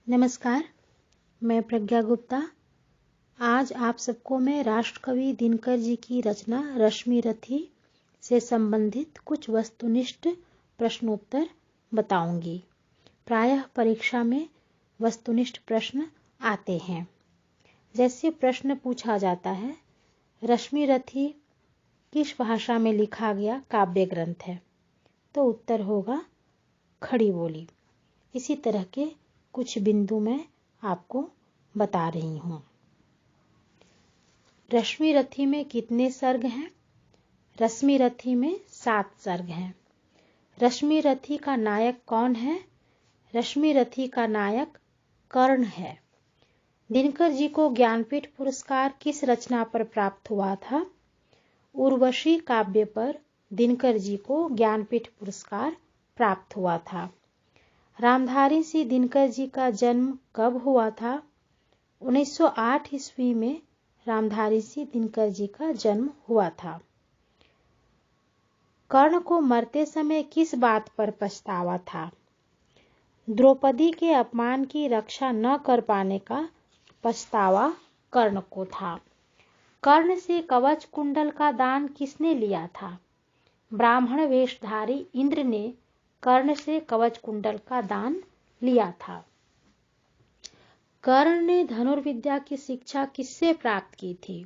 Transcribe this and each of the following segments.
नमस्कार, मैं प्रज्ञा गुप्ता। आज आप सबको मैं राष्ट्रकवि दिनकर जी की रचना रश्मि रथी से संबंधित कुछ वस्तुनिष्ठ प्रश्नोत्तर बताऊंगी। प्रायः परीक्षा में वस्तुनिष्ठ प्रश्न आते हैं। जैसे प्रश्न पूछा जाता है, रश्मि रथी किस भाषा में लिखा गया काव्य ग्रंथ है? तो उत्तर होगा खड़ी बोली। इसी तरह के कुछ बिंदु मैं आपको बता रही हूँ। रश्मि रथी में कितने सर्ग हैं? रश्मि रथी में 7 सर्ग हैं। रश्मि रथी का नायक कौन है? रश्मि रथी का नायक कर्ण है। दिनकर जी को ज्ञानपीठ पुरस्कार किस रचना पर प्राप्त हुआ था? उर्वशी काव्य पर दिनकर जी को ज्ञानपीठ पुरस्कार प्राप्त हुआ था। रामधारी सिंह दिनकर जी का जन्म कब हुआ था? 1908 ईस्वी में रामधारी सिंह दिनकर जी का जन्म हुआ था। कर्ण को मरते समय किस बात पर पछतावा था? द्रौपदी के अपमान की रक्षा न कर पाने का पछतावा कर्ण को था। कर्ण से कवच कुंडल का दान किसने लिया था? ब्राह्मण वेशधारी इंद्र ने कर्ण से कवच कुंडल का दान लिया था। कर्ण ने धनुर्विद्या की शिक्षा किससे प्राप्त की थी?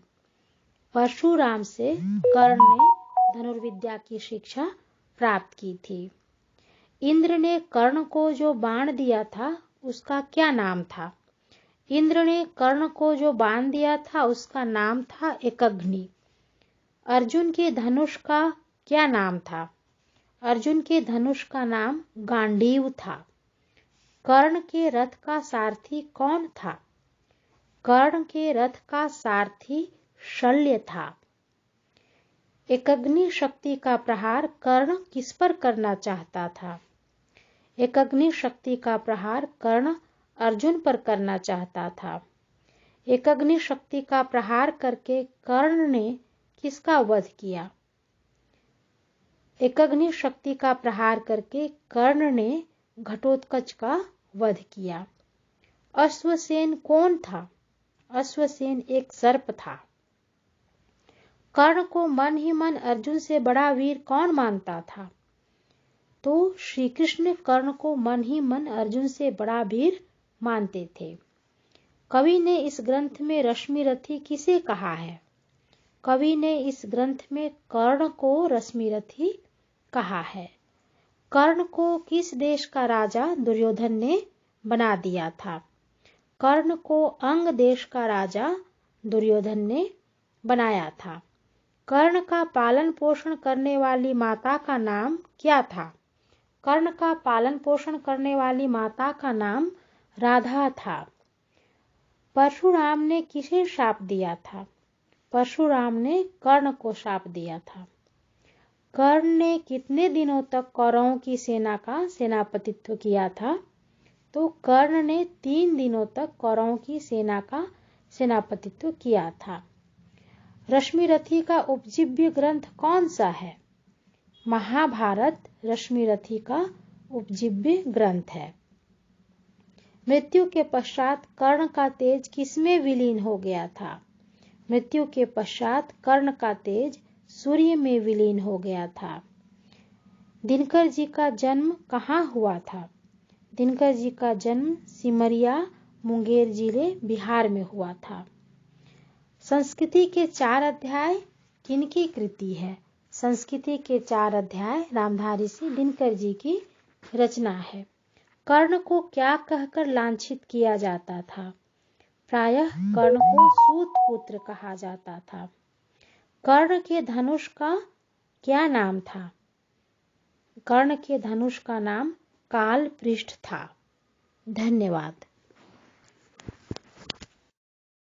परशुराम से कर्ण ने धनुर्विद्या की शिक्षा प्राप्त की थी। इंद्र ने कर्ण को जो बाण दिया था उसका क्या नाम था? इंद्र ने कर्ण को जो बाण दिया था उसका नाम था एकअग्नि। अर्जुन के धनुष का क्या नाम था? अर्जुन के धनुष का नाम गांडीव था। कर्ण के रथ का सारथी कौन था? कर्ण के रथ का सारथी शल्य था। एकअग्नि शक्ति का प्रहार कर्ण किस पर करना चाहता था? एकअग्नि शक्ति का प्रहार कर्ण अर्जुन पर करना चाहता था। एकअग्नि शक्ति का प्रहार करके कर्ण ने किसका वध किया? एकअग्नि शक्ति का प्रहार करके कर्ण ने घटोत्कच का वध किया। अश्वसेन कौन था? अश्वसेन एक सर्प था। कर्ण को मन ही मन अर्जुन से बड़ा वीर कौन मानता था? तो श्री कृष्ण कर्ण को मन ही मन अर्जुन से बड़ा वीर मानते थे। कवि ने इस ग्रंथ में रश्मि रथी किसे कहा है? कवि ने इस ग्रंथ में कर्ण को रश्मि रथी कहा है। कर्ण को किस देश का राजा दुर्योधन ने बना दिया था? कर्ण को अंग देश का राजा दुर्योधन ने बनाया था। कर्ण का पालन पोषण करने वाली माता का नाम क्या था? कर्ण का पालन पोषण करने वाली माता का नाम राधा था। परशुराम ने किसे शाप दिया था? परशुराम ने कर्ण को शाप दिया था। कर्ण ने कितने दिनों तक कौरवों की सेना का सेनापतित्व किया था? तो कर्ण ने 3 दिनों तक कौरवों की सेना का सेनापतित्व किया था। रश्मि रथी का उपजीव्य ग्रंथ कौन सा है? महाभारत रश्मि रथी का उपजीव्य ग्रंथ है। मृत्यु के पश्चात कर्ण का तेज किसमें विलीन हो गया था? मृत्यु के पश्चात कर्ण का तेज सूर्य में विलीन हो गया था। दिनकर जी का जन्म कहाँ हुआ था? दिनकर जी का जन्म सिमरिया मुंगेर जिले बिहार में हुआ था। संस्कृति के 4 अध्याय किनकी कृति है? संस्कृति के 4 अध्याय रामधारी सिंह दिनकर जी की रचना है। कर्ण को क्या कहकर लांछित किया जाता था? प्रायः कर्ण को सूत पुत्र कहा जाता था। कर्ण के धनुष का क्या नाम था? कर्ण के धनुष का नाम काल पृष्ठ था। धन्यवाद।